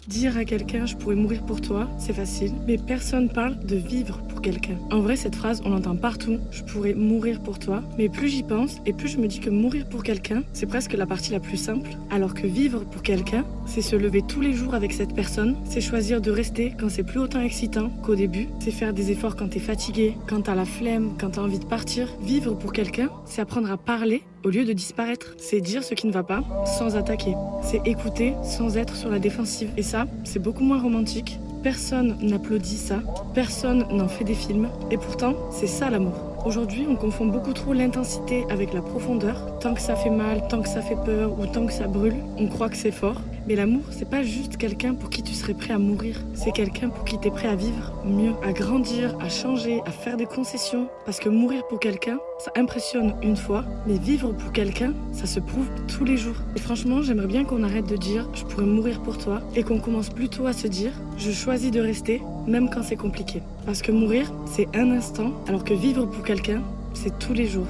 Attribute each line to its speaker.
Speaker 1: Dire à quelqu'un je pourrais mourir pour toi, c'est facile, mais personne parle de vivre pour quelqu'un. En vrai, cette phrase, on l'entend partout, je pourrais mourir pour toi, mais plus j'y pense et plus je me dis que mourir pour quelqu'un, c'est presque la partie la plus simple, alors que vivre pour quelqu'un, c'est se lever tous les jours avec cette personne, c'est choisir de rester quand c'est plus autant excitant qu'au début, c'est faire des efforts quand t'es fatigué, quand t'as la flemme, quand t'as envie de partir. Vivre pour quelqu'un, c'est apprendre à parler au lieu de disparaître. C'est dire ce qui ne va pas sans attaquer. C'est écouter sans être sur la défensive. Et ça, c'est beaucoup moins romantique. Personne n'applaudit ça. Personne n'en fait des films. Et pourtant, c'est ça l'amour. Aujourd'hui, on confond beaucoup trop l'intensité avec la profondeur. Tant que ça fait mal, tant que ça fait peur ou tant que ça brûle, on croit que c'est fort. Mais l'amour, c'est pas juste quelqu'un pour qui tu serais prêt à mourir. C'est quelqu'un pour qui t'es prêt à vivre mieux, à grandir, à changer, à faire des concessions. Parce que mourir pour quelqu'un, ça impressionne une fois, mais vivre pour quelqu'un, ça se prouve tous les jours. Et franchement, j'aimerais bien qu'on arrête de dire « je pourrais mourir pour toi » et qu'on commence plutôt à se dire « je choisis de rester, même quand c'est compliqué ». Parce que mourir, c'est un instant, alors que vivre pour quelqu'un, c'est tous les jours.